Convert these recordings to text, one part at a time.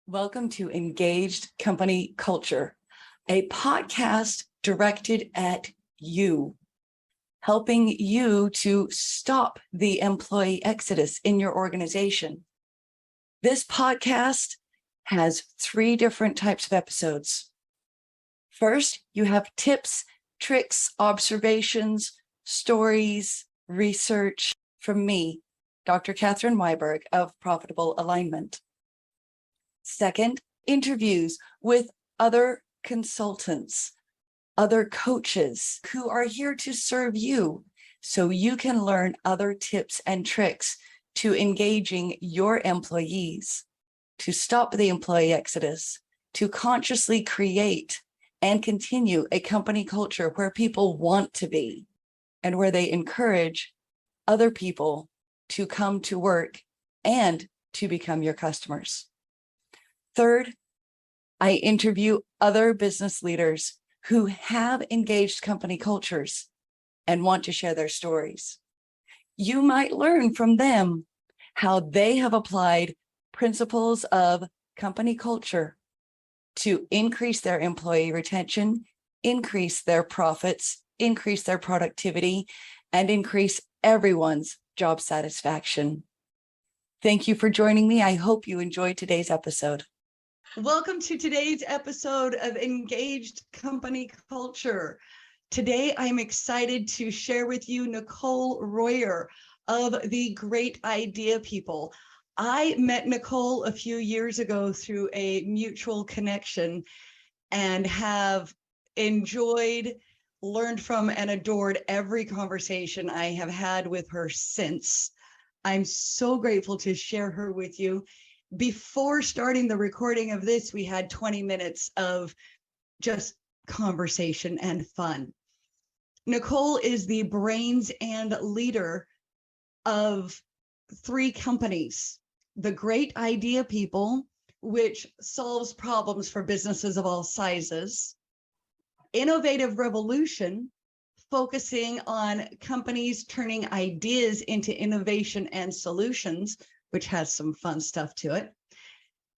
Welcome to Engaged Company Culture, a podcast directed at you, helping you to stop the employee exodus in your organization. This podcast has 3 different types of episodes. First, you have tips, tricks, observations, stories, research from me, Dr. Catherine Weiberg of Profitable Alignment. Second, interviews with other consultants, other coaches who are here to serve you so you can learn other tips and tricks to engaging your employees, to stop the employee exodus, to consciously create and continue a company culture where people want to be and where they encourage other people to come to work and to become your customers. Third, I interview other business leaders who have engaged company cultures and want to share their stories. You might learn from them how they have applied principles of company culture to increase their employee retention, increase their profits, increase their productivity, and increase everyone's job satisfaction. Thank you for joining me. I hope you enjoyed today's episode. Welcome to today's episode of Engaged Company Culture. Today, I'm excited to share with you Nicolé Royer of the Great Idea People. I met Nicolé a few years ago through a mutual connection and have enjoyed, learned from, and adored every conversation I have had with her since. I'm so grateful to share her with you. Before starting the recording of this, we had 20 minutes of just conversation and fun. Nicolé is the brains and leader of 3 companies: the Great Idea People, which solves problems for businesses of all sizes; Innovative Revolution, focusing on companies turning ideas into innovation and solutions, which has some fun stuff to it;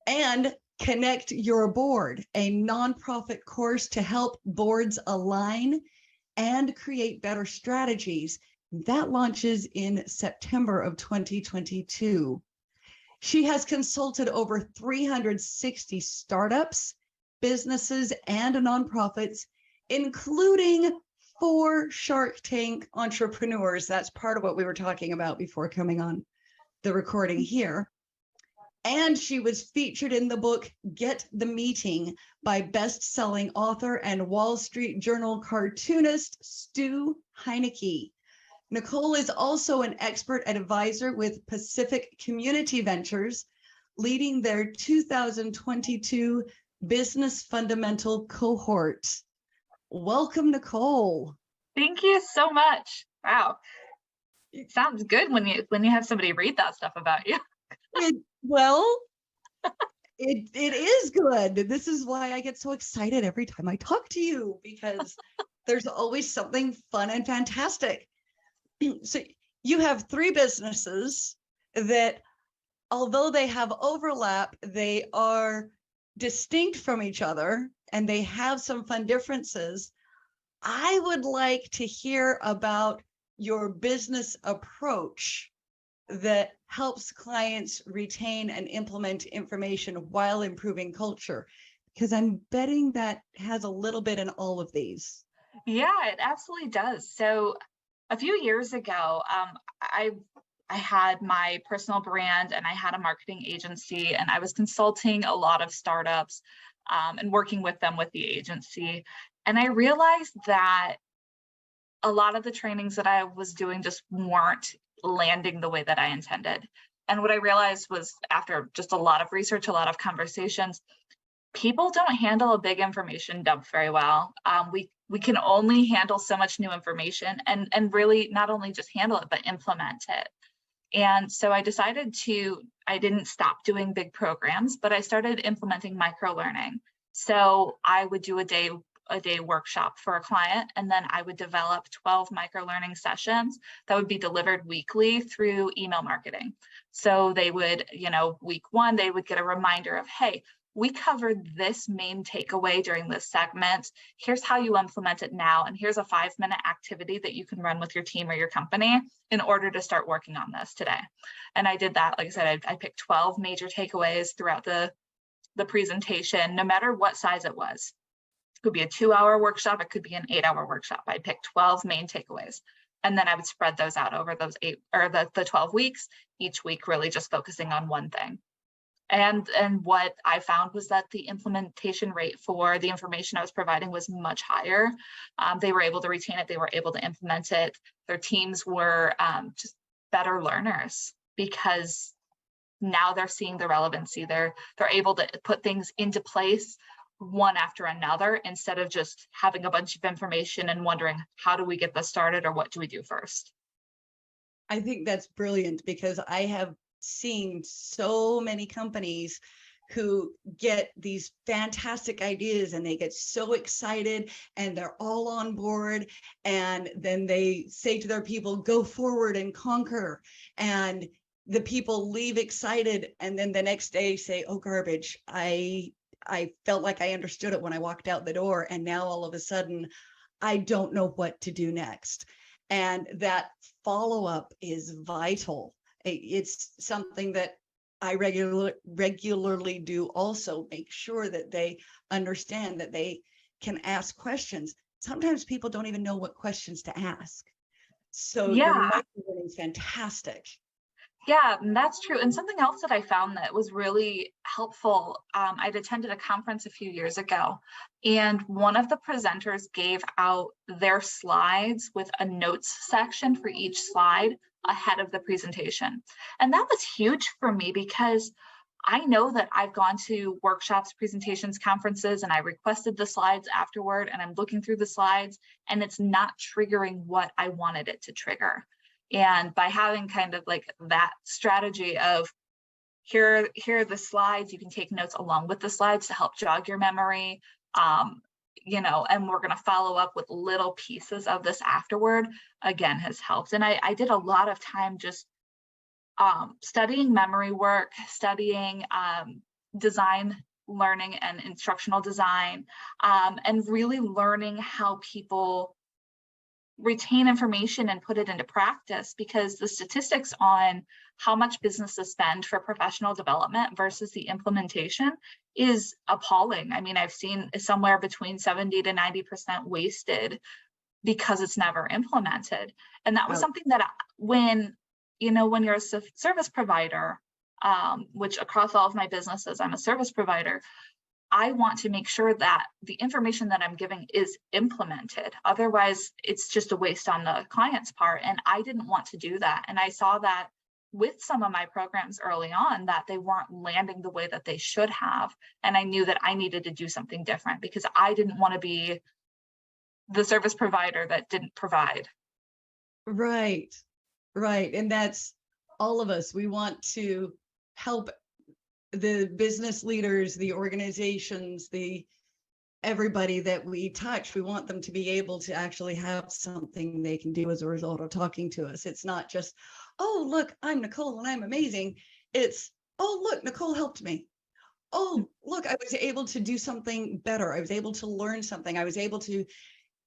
and Connect Your Board, a nonprofit course to help boards align and create better strategies. That launches in September of 2022. She has consulted over 360 startups, businesses, and nonprofits, including 4 Shark Tank entrepreneurs. That's part of what we were talking about before coming on the recording here. And she was featured in the book Get the Meeting by best-selling author and Wall Street Journal cartoonist Stu Heinecke. Nicolé is also an expert advisor with Pacific Community Ventures, leading their 2022 Business Fundamental Cohort. Welcome, Nicolé. Thank you so much. Wow. It sounds good when you have somebody read that stuff about you. It is good. This is why I get so excited every time I talk to you, because there's always something fun and fantastic. So you have 3 businesses that, although they have overlap, they are distinct from each other and they have some fun differences. I would like to hear about your business approach that helps clients retain and implement information while improving culture, because I'm betting that has a little bit in all of these. Yeah, it absolutely does. So a few years ago, I had my personal brand and I had a marketing agency, and I was consulting a lot of startups and working with them with the agency. And I realized that a lot of the trainings that I was doing just weren't landing the way that I intended. And what I realized was, after just a lot of research, a lot of conversations, people don't handle a big information dump very well. We can only handle so much new information, and really not only just handle it, but implement it. And so I decided I didn't stop doing big programs, but I started implementing micro learning. So I would do a day a day workshop for a client, and then I would develop 12 micro learning sessions that would be delivered weekly through email marketing. So they would, week one, they would get a reminder of, hey, we covered this main takeaway during this segment. Here's how you implement it now. And here's a 5-minute activity that you can run with your team or your company in order to start working on this today. And I did that. Like I said, I picked 12 major takeaways throughout the presentation, no matter what size it was. It could be a 2-hour workshop. It could be an 8-hour workshop. I picked 12 main takeaways. And then I would spread those out over those the 12 weeks, each week really just focusing on one thing. And what I found was that the implementation rate for the information I was providing was much higher. They were able to retain it. They were able to implement it. Their teams were just better learners because now they're seeing the relevancy. They're able to put things into place one after another instead of just having a bunch of information and wondering, how do we get this started or what do we do first? I think that's brilliant because I have seen so many companies who get these fantastic ideas and they get so excited and they're all on board, and then they say to their people, go forward and conquer, and the people leave excited, and then the next day say, oh, garbage, I felt like I understood it when I walked out the door, and now all of a sudden I don't know what to do next. And that follow-up is vital. It's something that I regularly do also, make sure that they understand that they can ask questions. Sometimes people don't even know what questions to ask. So the micro-learning is fantastic. Yeah, that's true. And something else that I found that was really helpful, I'd attended a conference a few years ago, and one of the presenters gave out their slides with a notes section for each slide ahead of the presentation. And that was huge for me because I know that I've gone to workshops, presentations, conferences, and I requested the slides afterward, and I'm looking through the slides, and it's not triggering what I wanted it to trigger. And by having kind of like that strategy of here are the slides, you can take notes along with the slides to help jog your memory, and we're going to follow up with little pieces of this afterward, again, has helped. And I did a lot of time just studying memory work, studying design learning and instructional design, and really learning how people retain information and put it into practice, because the statistics on how much businesses spend for professional development versus the implementation is appalling. I mean, I've seen somewhere between 70 to 90% wasted because it's never implemented. And that was something that when you're a service provider, which across all of my businesses, I'm a service provider, I want to make sure that the information that I'm giving is implemented. Otherwise, it's just a waste on the client's part. And I didn't want to do that. And I saw that with some of my programs early on, that they weren't landing the way that they should have. And I knew that I needed to do something different because I didn't want to be the service provider that didn't provide. Right. And that's all of us. We want to help the business leaders, the organizations, everybody that we touch. We want them to be able to actually have something they can do as a result of talking to us. It's not just, oh, look, I'm Nicole and I'm amazing. It's, oh, look, Nicole helped me. Oh, look, I was able to do something better. I was able to learn something. I was able to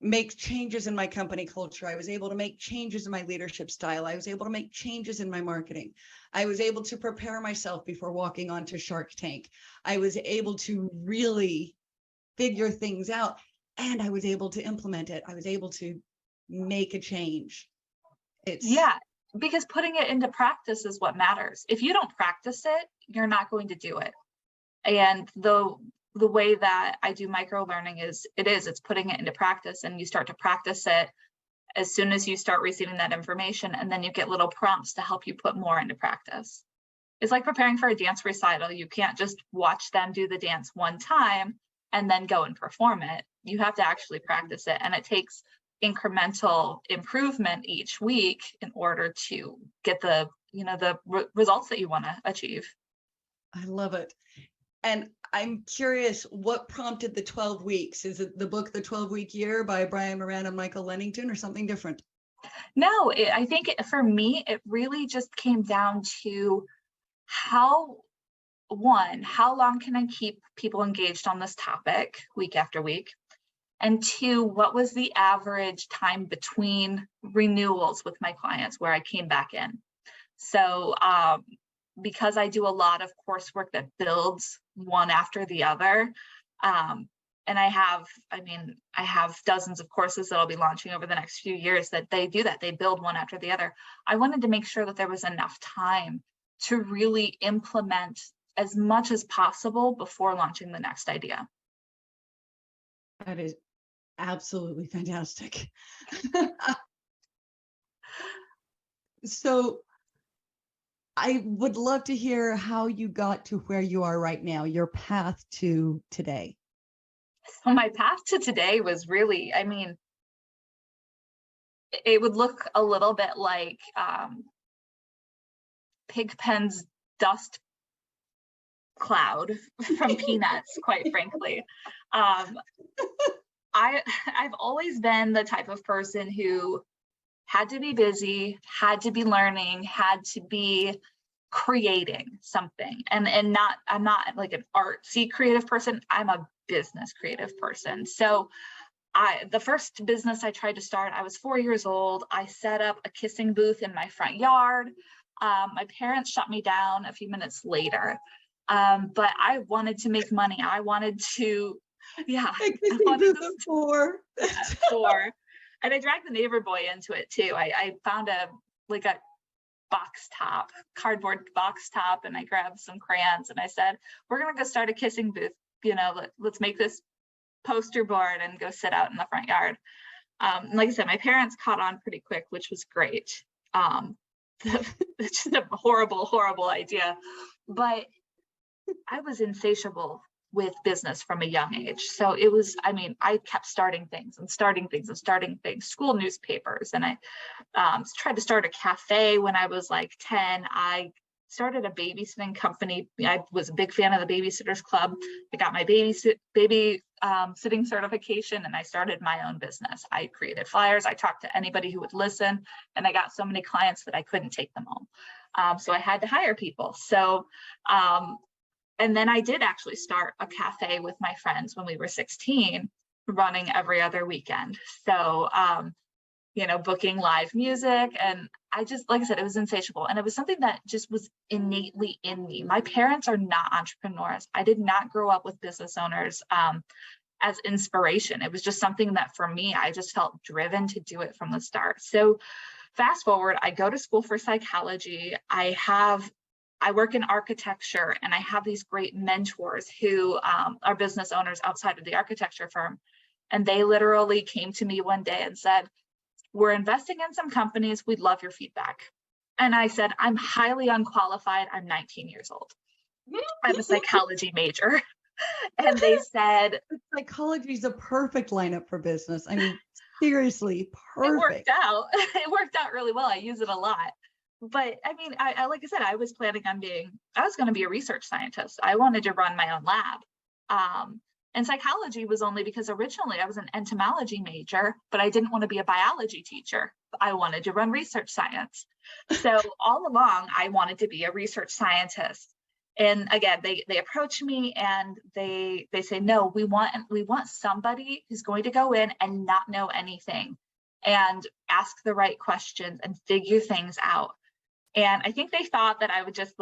make changes in my company culture. I was able to make changes in my leadership style. I was able to make changes in my marketing. I was able to prepare myself before walking onto Shark Tank. I was able to really figure things out, and I was able to implement it. I was able to make a change. Because putting it into practice is what matters. If you don't practice it, you're not going to do it. And the way that I do micro learning it's putting it into practice, and you start to practice it as soon as you start receiving that information, and then you get little prompts to help you put more into practice. It's like preparing for a dance recital. You can't just watch them do the dance one time and then go and perform it. You have to actually practice it, and it takes incremental improvement each week in order to get the results that you want to achieve. I love it. And I'm curious, what prompted the 12 weeks? Is it the book, The 12-Week Year by Brian Moran and Michael Lennington, or something different? No, I think for me, it really just came down to how long can I keep people engaged on this topic week after week? And two, what was the average time between renewals with my clients where I came back in? So because I do a lot of coursework that builds one after the other, and I have dozens of courses that I'll be launching over the next few years that they do that. They build one after the other. I wanted to make sure that there was enough time to really implement as much as possible before launching the next idea. That is absolutely fantastic. So I would love to hear how you got to where you are right now, your path to today. So my path to today was really, it would look a little bit like Pigpen's dust cloud from Peanuts, quite frankly. I've always been the type of person who had to be busy, had to be learning, had to be creating something. And I'm not like an artsy creative person. I'm a business creative person. So the first business I tried to start, I was 4 years old. I set up a kissing booth in my front yard. My parents shut me down a few minutes later. But I wanted to make money. I wanted to, I wanted to four. And I dragged the neighbor boy into it too. I found a cardboard box top, and I grabbed some crayons and I said, we're gonna go start a kissing booth. Let's make this poster board and go sit out in the front yard. Like I said, my parents caught on pretty quick, which was great. It's just a horrible idea, but I was insatiable with business from a young age. So it was, I kept starting things, school newspapers. And I tried to start a cafe when I was like 10. I started a babysitting company. I was a big fan of the Babysitters Club. I got my sitting certification, and I started my own business. I created flyers. I talked to anybody who would listen, and I got so many clients that I couldn't take them home. So I had to hire people. So, and then I did actually start a cafe with my friends when we were 16, running every other weekend. So, booking live music. And I just, like I said, it was insatiable. And it was something that just was innately in me. My parents are not entrepreneurs. I did not grow up with business owners as inspiration. It was just something that for me, I just felt driven to do it from the start. So fast forward, I go to school for psychology. I work in architecture, and I have these great mentors who are business owners outside of the architecture firm. And they literally came to me one day and said, we're investing in some companies. We'd love your feedback. And I said, I'm highly unqualified. I'm 19 years old. I'm a psychology major. And they said, psychology is a perfect lineup for business. Seriously, perfect. It worked out really well. I use it a lot. But I like I said, I was planning on I was going to be a research scientist. I wanted to run my own lab. And psychology was only because originally I was an entomology major, but I didn't want to be a biology teacher. I wanted to run research science. So all along, I wanted to be a research scientist. And again, they approach me and they say, no, we want somebody who's going to go in and not know anything and ask the right questions and figure things out. And I think they thought that I would just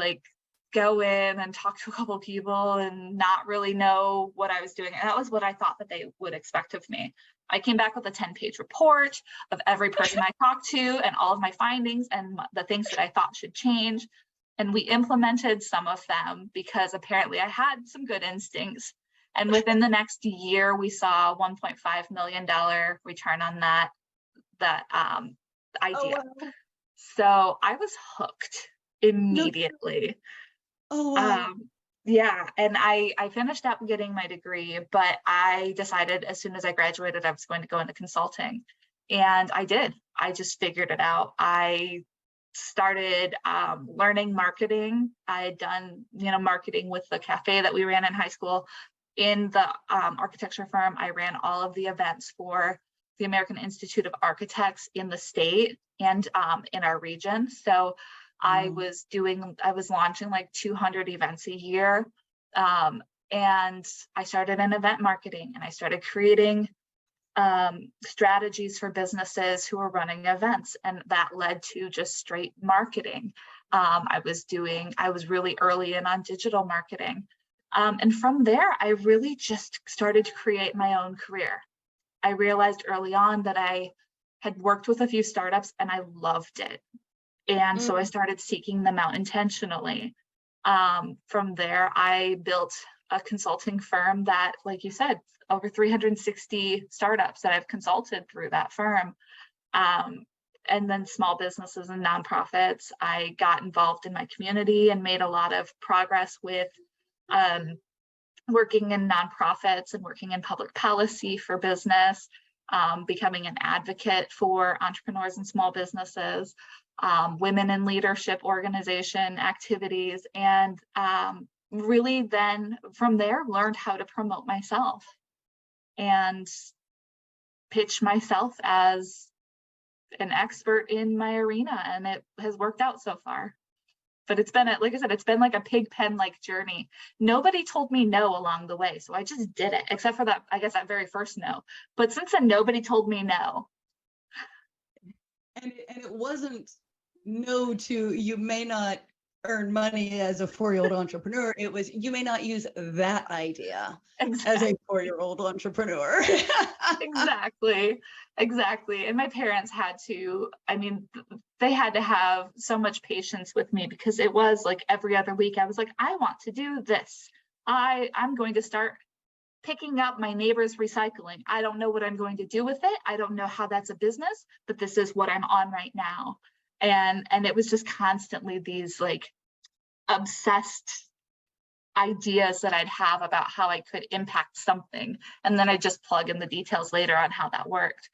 go in and talk to a couple of people and not really know what I was doing. And that was what I thought that they would expect of me. I came back with a 10-page report of every person I talked to and all of my findings and the things that I thought should change. And we implemented some of them because apparently I had some good instincts. And within the next year, we saw a $1.5 million return on that idea. Oh, wow. So I was hooked immediately. Oh, wow. Yeah. And I finished up getting my degree, but I decided as soon as I graduated, I was going to go into consulting. And I did. I just figured it out. I started learning marketing. I had done, marketing with the cafe that we ran in high school. In the architecture firm, I ran all of the events for the American Institute of Architects in the state and in our region. So I was launching like 200 events a year. And I started in event marketing, and I started creating strategies for businesses who were running events. And that led to just straight marketing. I was really early in on digital marketing. And from there, I really just started to create my own career. I realized early on that I had worked with a few startups and I loved it. And so I started seeking them out intentionally. From there, I built a consulting firm that, like you said, over 360 startups that I've consulted through that firm. And then small businesses and nonprofits. I got involved in my community and made a lot of progress with working in nonprofits and working in public policy for business, becoming an advocate for entrepreneurs and small businesses, women in leadership organization activities, and really then from there learned how to promote myself and pitch myself as an expert in my arena, and it has worked out so far. But it's been, like I said, it's been like a pig pen like journey. Nobody told me no along the way, so I just did it, except for that, I guess, that very first no. But since then, nobody told me no. And it wasn't no to, you may not earn money as a 4-year-old entrepreneur. It was, you may not use that idea as a 4-year-old entrepreneur. Exactly. And my parents had to, they had to have so much patience with me, because it was like every other week I was like, I want to do this. I'm going to start picking up my neighbor's recycling. I don't know what I'm going to do with it. I don't know how that's a business, but this is what I'm on right now. And it was just constantly these like obsessed ideas that I'd have about how I could impact something. And then I just plug in the details later on how that worked.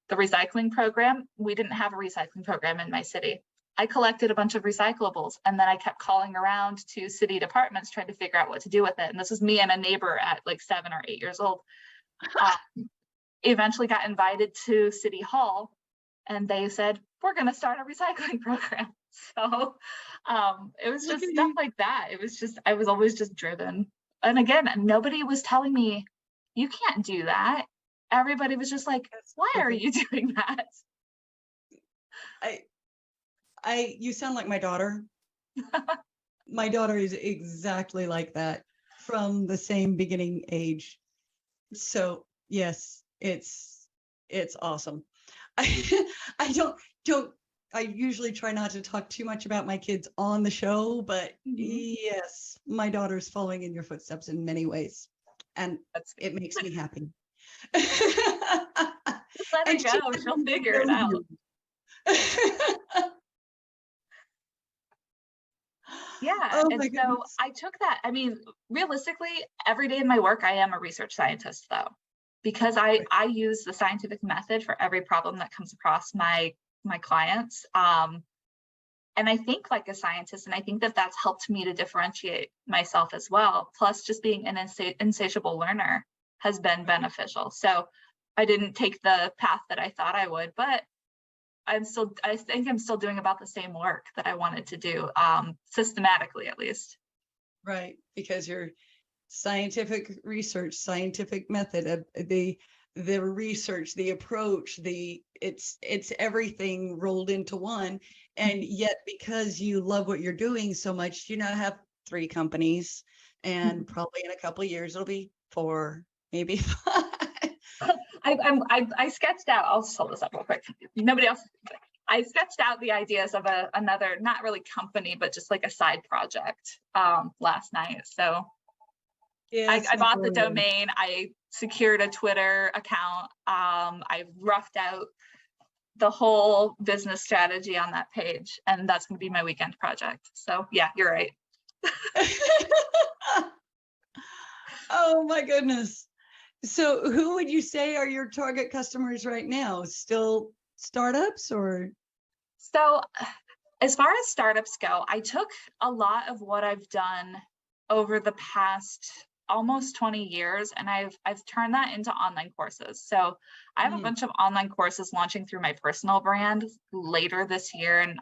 The recycling program, we didn't have a recycling program in my city. I collected a bunch of recyclables, and then I kept calling around to city departments trying to figure out what to do with it. And this was me and a neighbor at like 7 or 8 years old. Eventually got invited to City Hall, and they said, we're going to start a recycling program. So it was just stuff like that. It was just, I was always just driven. And again, nobody was telling me, you can't do that. Everybody was just like, why are you doing that? You sound like my daughter. My daughter is exactly like that, from the same beginning age. So yes, it's awesome. I usually try not to talk too much about my kids on the show, but yes, my daughter's following in your footsteps in many ways, and it makes me happy. Just let her go. She'll figure it out. Yeah. Oh, and so I took that. Realistically, every day in my work, I am a research scientist, though, because I use the scientific method for every problem that comes across my clients. And I think like a scientist, and I think that that's helped me to differentiate myself as well. Plus, just being an insatiable learner has been beneficial. So I didn't take the path that I thought I would, but I think I'm still doing about the same work that I wanted to do, systematically at least. Right, because your scientific research, scientific method, the research, the approach, it's everything rolled into one. And yet, because you love what you're doing so much, you now have 3 companies, and probably in a couple of years it'll be 4, maybe 5. I sketched out, I'll just hold this up real quick. Nobody else. I sketched out the ideas of another, not really company, but just like a side project last night. So yes, I bought the domain. I secured a Twitter account. I roughed out the whole business strategy on that page, and that's going to be my weekend project. So yeah, you're right. Oh my goodness. So who would you say are your target customers right now? Still startups or? So As far as startups go, I took a lot of what I've done over the past almost 20 years, and I've turned that into online courses. So I have a bunch of online courses launching through my personal brand later this year, and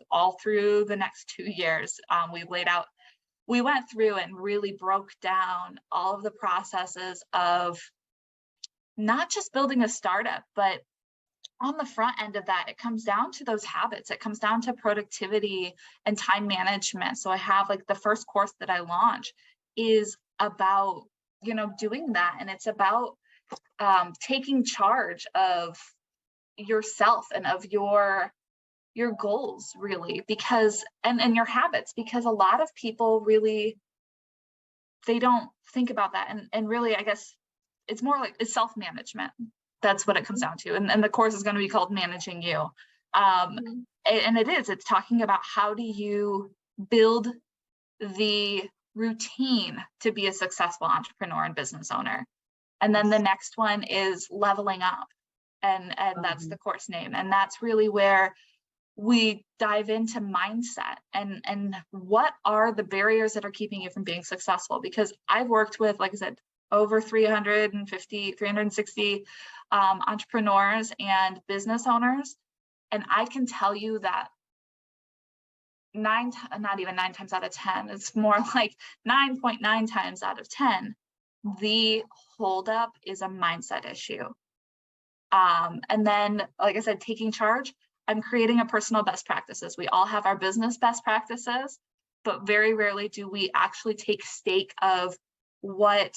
all through the next 2 years. We went through and really broke down all of the processes of not just building a startup, but on the front end of that, it comes down to those habits. It comes down to productivity and time management. So I have like the first course that I launch is about, doing that. And it's about taking charge of yourself and of your goals, really, because, and your habits, because a lot of people really, they don't think about that. And really, I guess it's more like it's self-management. That's what it comes down to. And the course is going to be called Managing You. And it's talking about how do you build the routine to be a successful entrepreneur and business owner. And then the next one is Leveling Up. And that's the course name. And that's really where we dive into mindset and what are the barriers that are keeping you from being successful? Because I've worked with, like I said, over 360 entrepreneurs and business owners. And I can tell you that not even 9 times out of 10, it's more like 9.9 times out of 10, the holdup is a mindset issue. And then, like I said, taking charge, I'm creating a personal best practices. We all have our business best practices, but very rarely do we actually take stake of what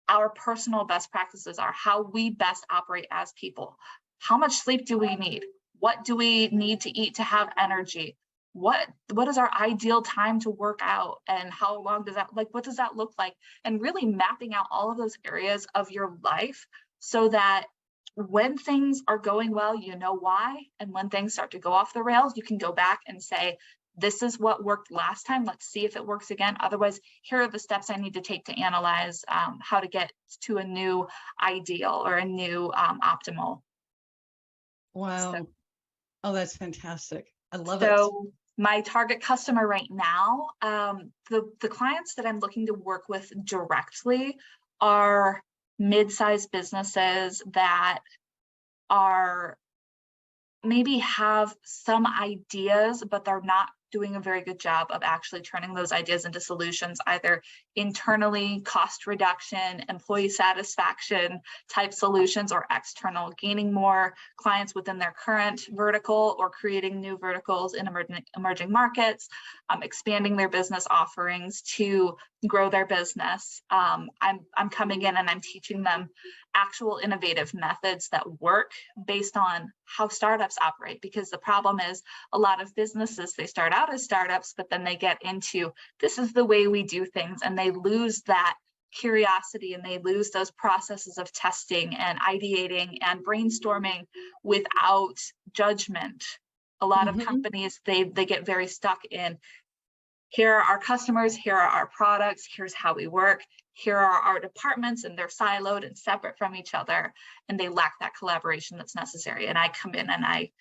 our personal best practices are, how we best operate as people. How much sleep do we need? What do we need to eat to have energy? What is our ideal time to work out? And how long does that, what does that look like? And really mapping out all of those areas of your life so that when things are going well, you know why. And when things start to go off the rails, you can go back and say, this is what worked last time. Let's see if it works again. Otherwise, here are the steps I need to take to analyze how to get to a new ideal or a new optimal. Wow. So, that's fantastic. I love it. So my target customer right now, the clients that I'm looking to work with directly are mid-sized businesses that are maybe have some ideas, but they're not doing a very good job of actually turning those ideas into solutions, either internally, cost reduction, employee satisfaction type solutions, or external, gaining more clients within their current vertical or creating new verticals in emerging markets, expanding their business offerings to grow their business. I'm coming in and I'm teaching them actual innovative methods that work based on how startups operate, because the problem is a lot of businesses, they start out as startups, but then they get into this is the way we do things, and they lose that curiosity and they lose those processes of testing and ideating and brainstorming without judgment. A lot of companies, they get very stuck in, here are our customers, here are our products, here's how we work, here are our departments, and they're siloed and separate from each other, and they lack that collaboration that's necessary. And I come in and I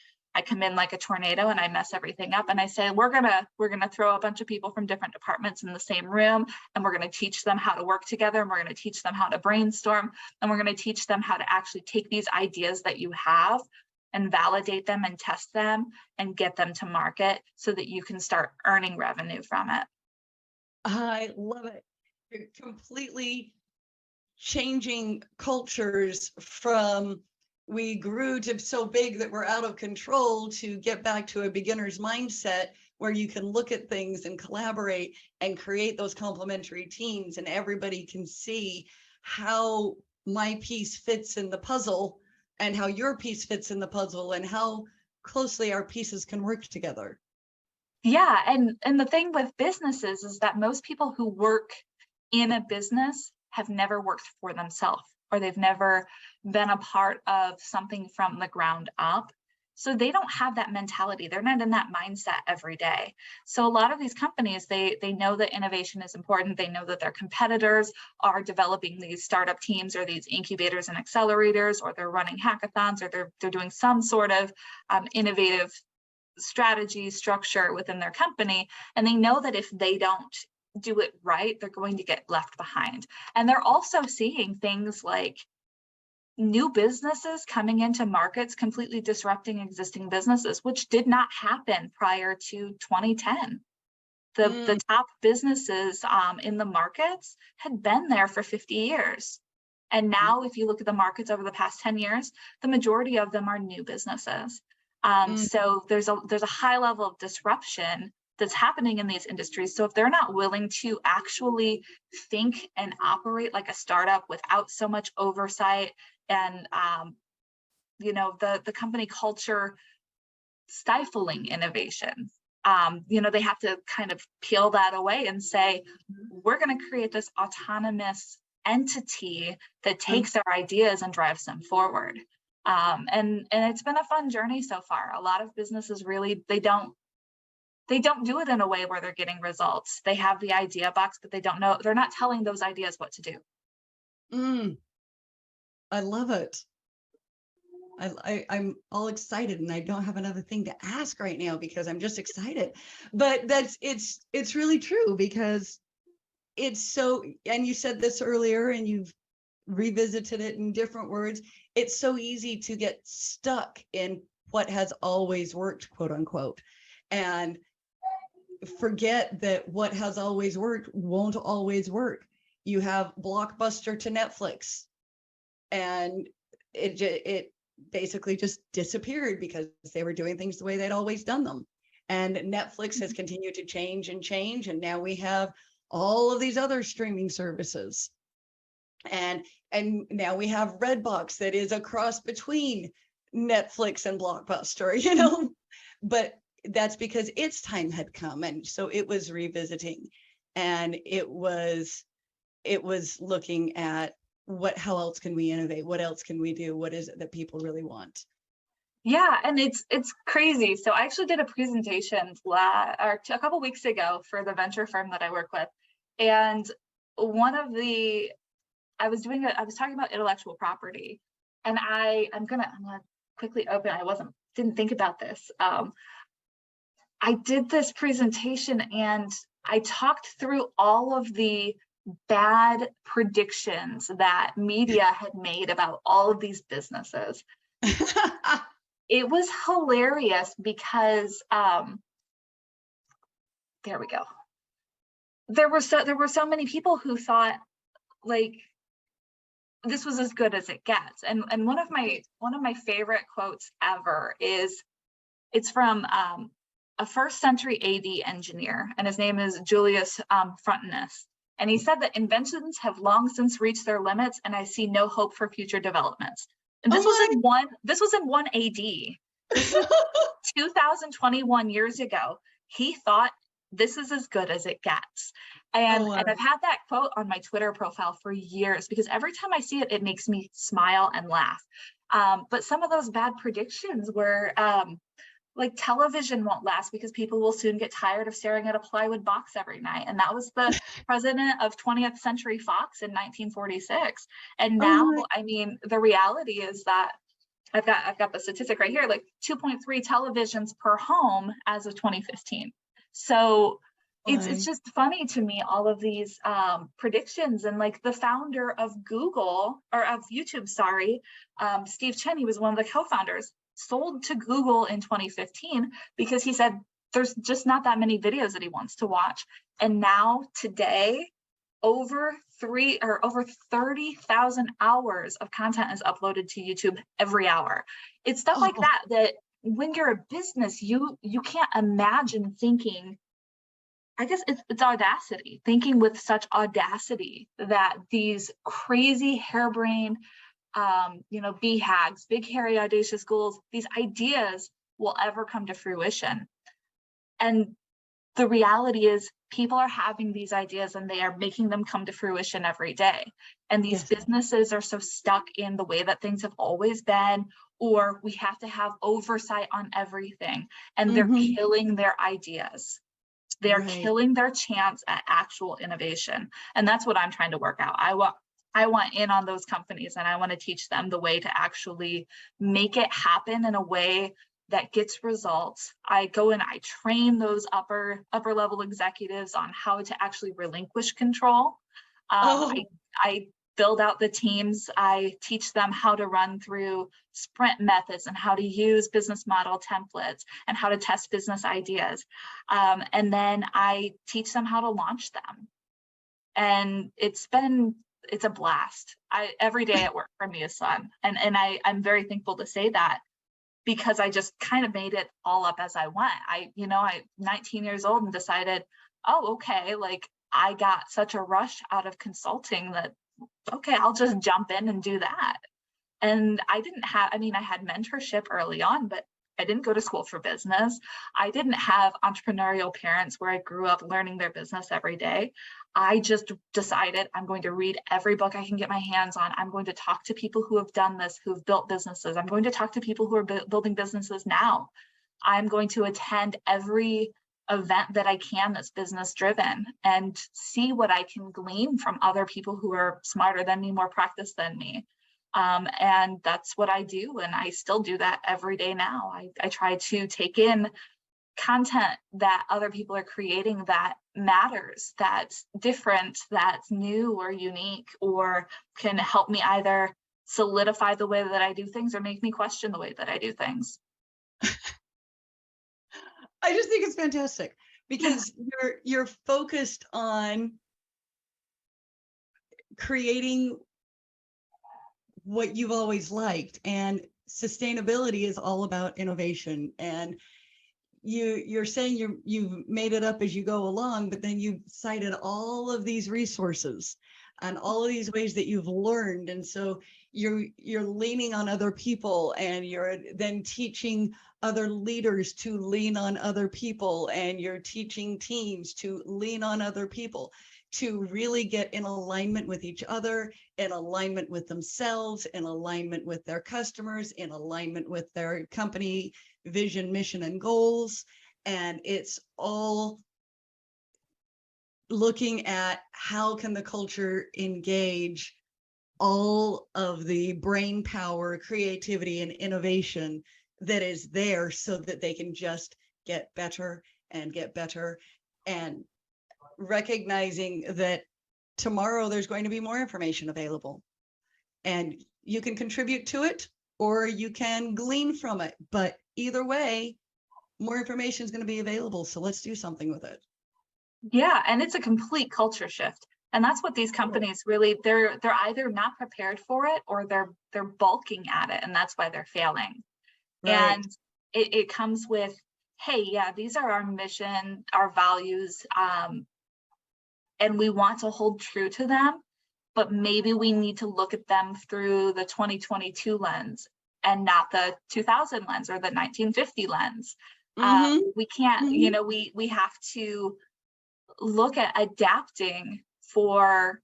come in like a tornado and I mess everything up, and I say, we're gonna throw a bunch of people from different departments in the same room, and we're gonna teach them how to work together, and we're gonna teach them how to brainstorm, and we're gonna teach them how to actually take these ideas that you have and validate them and test them and get them to market so that you can start earning revenue from it. I love it. You're completely changing cultures from we grew to so big that we're out of control to get back to a beginner's mindset where you can look at things and collaborate and create those complementary teams, and everybody can see how my piece fits in the puzzle and how your piece fits in the puzzle and how closely our pieces can work together. Yeah, and the thing with businesses is that most people who work in a business have never worked for themselves, or they've never been a part of something from the ground up. So they don't have that mentality. They're not in that mindset every day. So a lot of these companies, they know that innovation is important. They know that their competitors are developing these startup teams or these incubators and accelerators, or they're running hackathons, or they're doing some sort of innovative strategy, structure within their company. And they know that if they don't do it right, they're going to get left behind. And they're also seeing things like new businesses coming into markets, completely disrupting existing businesses, which did not happen prior to 2010. The top businesses in the markets had been there for 50 years. And now if you look at the markets over the past 10 years, the majority of them are new businesses. So there's a high level of disruption that's happening in these industries. So if they're not willing to actually think and operate like a startup without so much oversight and the company culture stifling innovation, they have to kind of peel that away and say, we're going to create this autonomous entity that takes our ideas and drives them forward. And it's been a fun journey so far. A lot of businesses really, they don't do it in a way where they're getting results. They have the idea box, but they're not telling those ideas what to do. I love it. I'm all excited, and I don't have another thing to ask right now because I'm just excited. But it's really true, because it's so, and you said this earlier and you've revisited it in different words. It's so easy to get stuck in what has always worked, quote unquote, and forget that what has always worked won't always work. You have Blockbuster to Netflix, and it basically just disappeared because they were doing things the way they'd always done them. And Netflix has continued to change and change, and now we have all of these other streaming services. And now we have Redbox that is a cross between Netflix and Blockbuster, but that's because its time had come, and so it was revisiting, and it was looking at how else can we innovate? What else can we do? What is it that people really want? Yeah, and it's crazy. So I actually did a presentation a couple weeks ago for the venture firm that I work with, and I was talking about intellectual property, and I'm gonna quickly open. Didn't think about this. I did this presentation and I talked through all of the bad predictions that media had made about all of these businesses. It was hilarious because there we go. There were so many people who thought like this was as good as it gets. And one of my favorite quotes ever it's from a first century AD engineer, and his name is Julius Frontinus. And he said that inventions have long since reached their limits, and I see no hope for future developments. And this was in 1 AD. This was 2021 years ago. He thought this is as good as it gets. And I've had that quote on my Twitter profile for years because every time I see it, it makes me smile and laugh. But some of those bad predictions were like television won't last because people will soon get tired of staring at a plywood box every night. And that was the president of 20th Century Fox in 1946. And now, I mean, the reality is that I've got the statistic right here, like 2.3 televisions per home as of 2015. So it's just funny to me, all of these predictions. And like the founder of YouTube, Steve Chen, he was one of the co-founders, sold to Google in 2015 because he said there's just not that many videos that he wants to watch. And now today, over 30,000 hours of content is uploaded to YouTube every hour. It's stuff like that when you're a business, you can't imagine thinking. I guess it's audacity, thinking with such audacity that these crazy harebrained BHAGs, big, hairy, audacious goals, these ideas will ever come to fruition. And the reality is people are having these ideas and they are making them come to fruition every day. And these businesses are so stuck in the way that things have always been, or we have to have oversight on everything. And they're killing their ideas. They're killing their chance at actual innovation. And that's what I'm trying to work out. I want in on those companies, and I want to teach them the way to actually make it happen in a way that gets results. I go and I train those upper level executives on how to actually relinquish control. I build out the teams. I teach them how to run through sprint methods and how to use business model templates and how to test business ideas. And then I teach them how to launch them. And it's a blast. Every day at work for me is fun. And I'm very thankful to say that, because I just kind of made it all up as I went. I 19 years old and decided, oh, okay, like I got such a rush out of consulting that, okay, I'll just jump in and do that. And I had mentorship early on, but I didn't go to school for business. I didn't have entrepreneurial parents where I grew up learning their business every day. I just decided I'm going to read every book I can get my hands on. I'm going to talk to people who have done this, who've built businesses. I'm going to talk to people who are building businesses now. I'm going to attend every event that I can that's business driven and see what I can glean from other people who are smarter than me, more practiced than me. And that's what I do. And I still do that every day now. I try to take in content that other people are creating that matters, that's different, that's new or unique, or can help me either solidify the way that I do things or make me question the way that I do things. I just think it's fantastic because you're focused on creating what you've always liked, and sustainability is all about innovation. And you're saying you've made it up as you go along, but then you've cited all of these resources and all of these ways that you've learned. And so you're leaning on other people, and you're then teaching other leaders to lean on other people, and you're teaching teams to lean on other people, to really get in alignment with each other, in alignment with themselves, in alignment with their customers, in alignment with their company vision, mission, and goals. And it's all looking at how can the culture engage all of the brain power, creativity, and innovation that is there, so that they can just get better and get better, and recognizing that tomorrow there's going to be more information available, and you can contribute to it or you can glean from it. But either way, more information is going to be available. So let's do something with it. Yeah, and it's a complete culture shift. And that's what these companies really, they're either not prepared for it or they're bulking at it, and that's why they're failing. Right. And it comes with, hey, yeah, these are our mission, our values, and we want to hold true to them, but maybe we need to look at them through the 2022 lens and not the 2000 lens or the 1950 lens. We can't, we have to look at adapting for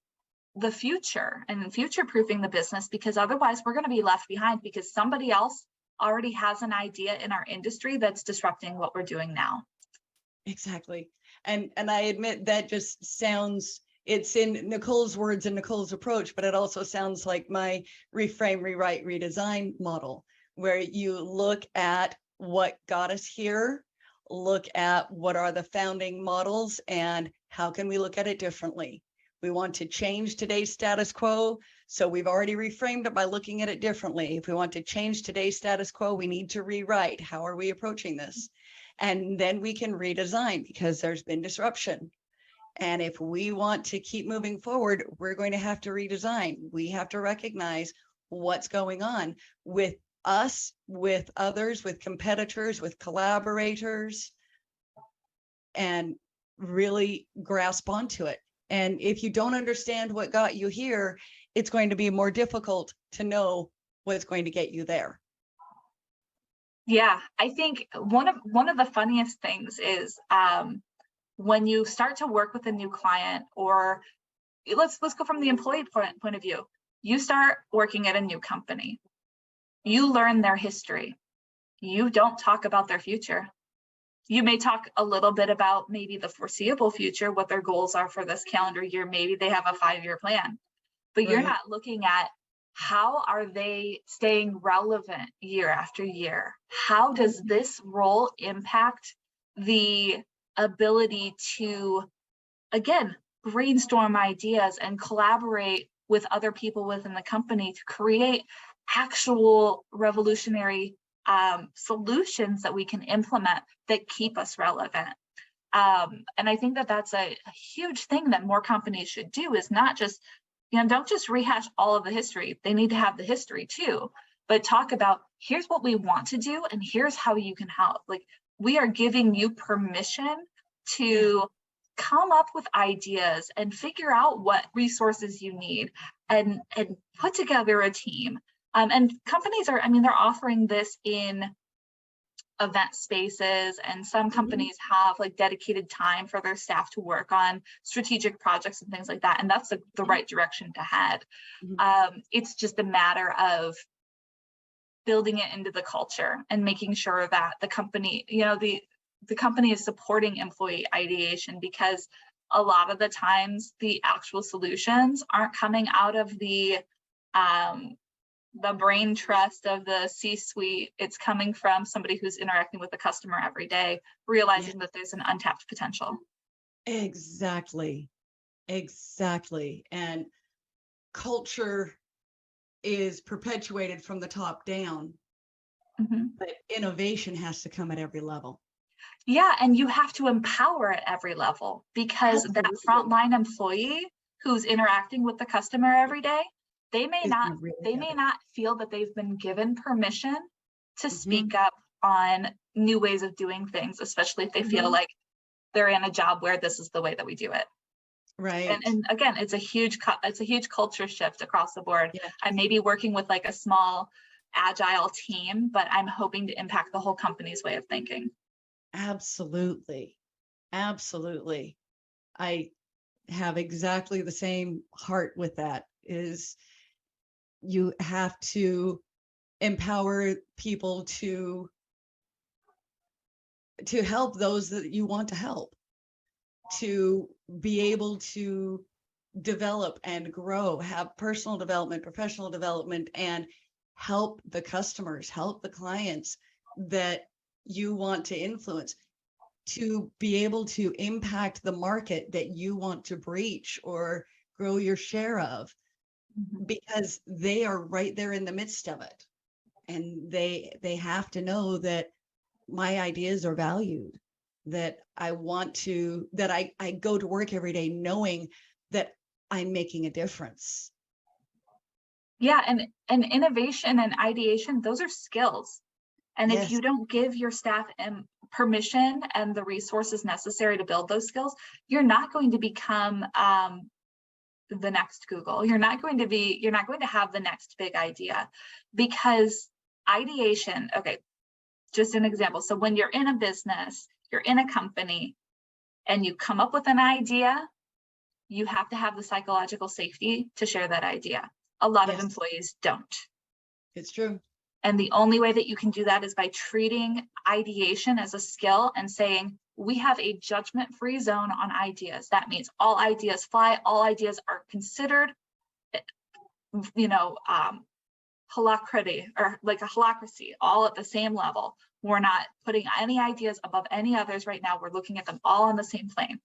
the future and future-proofing the business, because otherwise we're going to be left behind, because somebody else already has an idea in our industry that's disrupting what we're doing now. Exactly. And I admit that just sounds, it's in Nicole's words and Nicole's approach, but it also sounds like my reframe, rewrite, redesign model, where you look at what got us here, look at what are the founding models, and how can we look at it differently. We want to change today's status quo, so we've already reframed it by looking at it differently. If we want to change today's status quo, we need to rewrite. How are we approaching this? And then we can redesign, because there's been disruption. And if we want to keep moving forward, we're going to have to redesign. We have to recognize what's going on with us, with others, with competitors, with collaborators, and really grasp onto it. And if you don't understand what got you here, it's going to be more difficult to know what's going to get you there. Yeah, I think one of the funniest things is when you start to work with a new client, or let's go from the employee point of view. You start working at a new company. You learn their history. You don't talk about their future. You may talk a little bit about maybe the foreseeable future, what their goals are for this calendar year. Maybe they have a 5-year plan, but you're not looking at how are they staying relevant year after year? How does this role impact the ability to, again, brainstorm ideas and collaborate with other people within the company to create actual revolutionary solutions that we can implement that keep us relevant? And I think that that's a huge thing that more companies should do, is not just, don't just rehash all of the history. They need to have the history too, but talk about, here's what we want to do and here's how you can help. Like, we are giving you permission to come up with ideas and figure out what resources you need and put together a team. And companies are, they're offering this in event spaces, and some companies have like dedicated time for their staff to work on strategic projects and things like that. And that's the right direction to head. It's just a matter of building it into the culture and making sure that the company, the company is supporting employee ideation, because a lot of the times the actual solutions aren't coming out of the brain trust of the C-suite. It's coming from somebody who's interacting with the customer every day, realizing that there's an untapped potential. Exactly. And culture is perpetuated from the top down, but innovation has to come at every level. Yeah, and you have to empower at every level, because that frontline employee who's interacting with the customer every day, they may not feel that they've been given permission to speak up on new ways of doing things, especially if they feel like they're in a job where this is the way that we do it. Right. And again, it's a huge culture shift across the board. I may be working with like a small agile team, but I'm hoping to impact the whole company's way of thinking. Absolutely. I have exactly the same heart with that. Is you have to empower people to help those that you want to help, to be able to develop and grow, have personal development, professional development, and help the customers, help the clients that you want to influence, to be able to impact the market that you want to breach or grow your share of, because they are right there in the midst of it. And they have to know that my ideas are valued, that I go to work every day knowing that I'm making a difference. Yeah, and innovation and ideation, those are skills. And if you don't give your staff permission and the resources necessary to build those skills, you're not going to become the next Google. You're not going to have the next big idea, because ideation, okay, just an example. So when you're in a business, you're in a company, and you come up with an idea, you have to have the psychological safety to share that idea. A lot of employees don't. It's true. And the only way that you can do that is by treating ideation as a skill and saying, we have a judgment-free zone on ideas. That means all ideas fly, all ideas are considered, holacracy, or like a holacracy, all at the same level. We're not putting any ideas above any others right now. We're looking at them all on the same plane.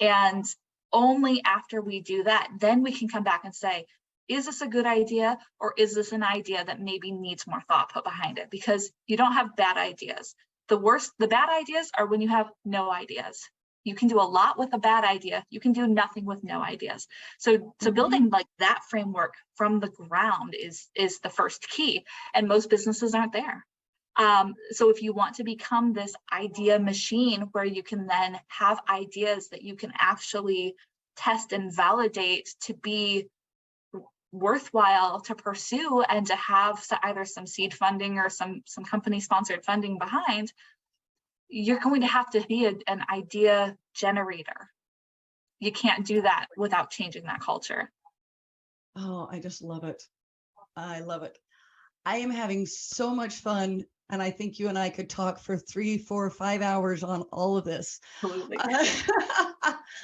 And only after we do that, then we can come back and say, is this a good idea, or is this an idea that maybe needs more thought put behind it? Because you don't have bad ideas. The bad ideas are when you have no ideas. You can do a lot with a bad idea. You can do nothing with no ideas. So building like that framework from the ground is the first key, and most businesses aren't there. So if you want to become this idea machine where you can then have ideas that you can actually test and validate to be worthwhile to pursue and to have either some seed funding or some company sponsored funding behind, you're going to have to be an idea generator. You can't do that without changing that culture. Oh, I just love it. I love it. I am having so much fun, and I think you and I could talk for 3, 4, 5 hours on all of this. Absolutely.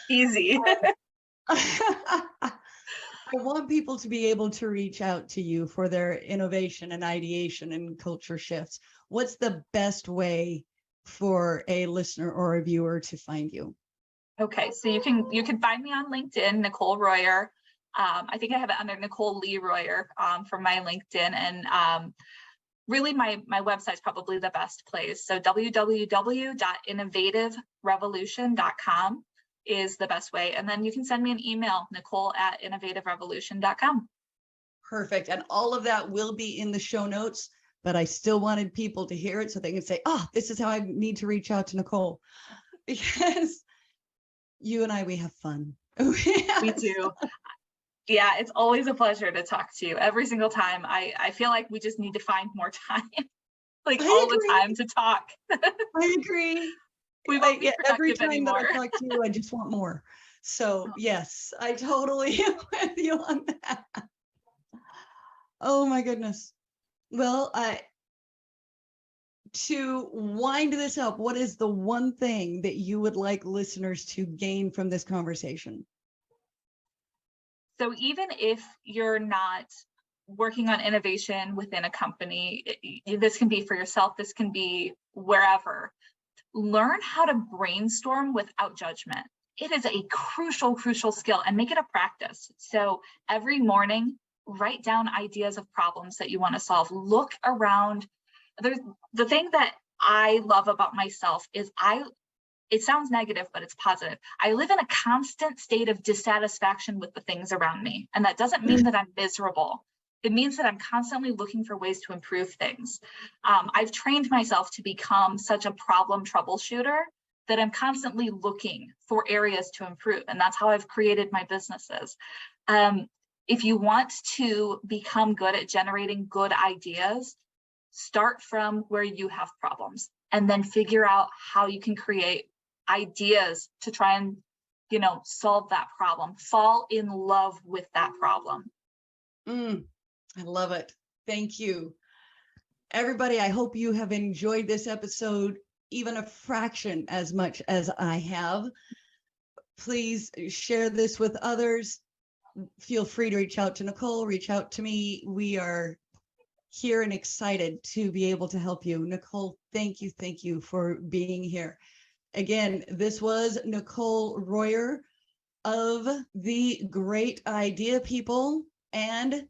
Easy. I want people to be able to reach out to you for their innovation and ideation and culture shifts. What's the best way for a listener or a viewer to find you? Okay, so you can find me on LinkedIn, Nicolé Royer. I think I have it under Nicole Lee Royer for my LinkedIn, and really my website's probably the best place. So www.innovativerevolution.com is the best way. And then you can send me an email, nicole@innovativerevolution.com. Perfect. And all of that will be in the show notes, but I still wanted people to hear it so they can say, oh, this is how I need to reach out to Nicole. Because you and I, we have fun. We do. Yeah, it's always a pleasure to talk to you every single time. I feel like we just need to find more time, like all the time to talk. I agree. We won't be every productive time anymore. that I talk to you, I just want more. So yes, I totally am with you on that. Oh my goodness. Well, to wind this up, what is the one thing that you would like listeners to gain from this conversation? So even if you're not working on innovation within a company, this can be for yourself, this can be wherever. Learn how to brainstorm without judgment. It is a crucial skill, and make it a practice. So every morning, write down ideas of problems that you want to solve. Look around. The thing that I love about myself is it sounds negative, but it's positive. I live in a constant state of dissatisfaction with the things around me. And that doesn't mean that I'm miserable. It means that I'm constantly looking for ways to improve things. I've trained myself to become such a problem troubleshooter that I'm constantly looking for areas to improve. And that's how I've created my businesses. If you want to become good at generating good ideas, start from where you have problems and then figure out how you can create ideas to try and, solve that problem. Fall in love with that problem. I love it. Thank you. Everybody, I hope you have enjoyed this episode even a fraction as much as I have. Please share this with others. Feel free to reach out to Nicole, reach out to me. We are here and excited to be able to help you. Nicole, thank you for being here. Again, this was Nicolé Royer of the Great Idea People and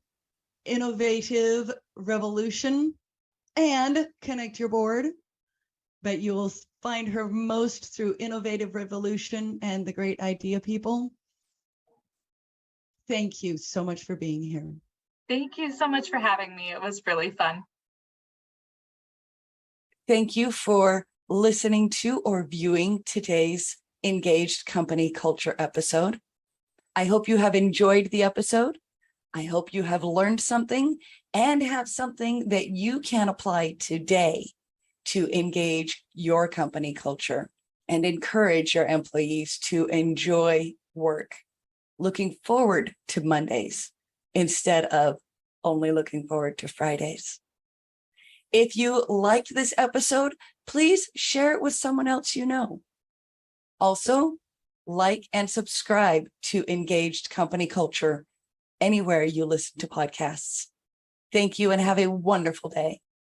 Innovative Revolution and Connect Your Board. But you will find her most through Innovative Revolution and the Great Idea People. Thank you so much for being here. Thank you so much for having me. It was really fun. Thank you for listening to or viewing today's Engaged Company Culture episode. I hope you have enjoyed the episode. I hope you have learned something and have something that you can apply today to engage your company culture and encourage your employees to enjoy work. Looking forward to Mondays instead of only looking forward to Fridays. If you liked this episode, please share it with someone else you know. Also, like and subscribe to Engaged Company Culture anywhere you listen to podcasts. Thank you and have a wonderful day.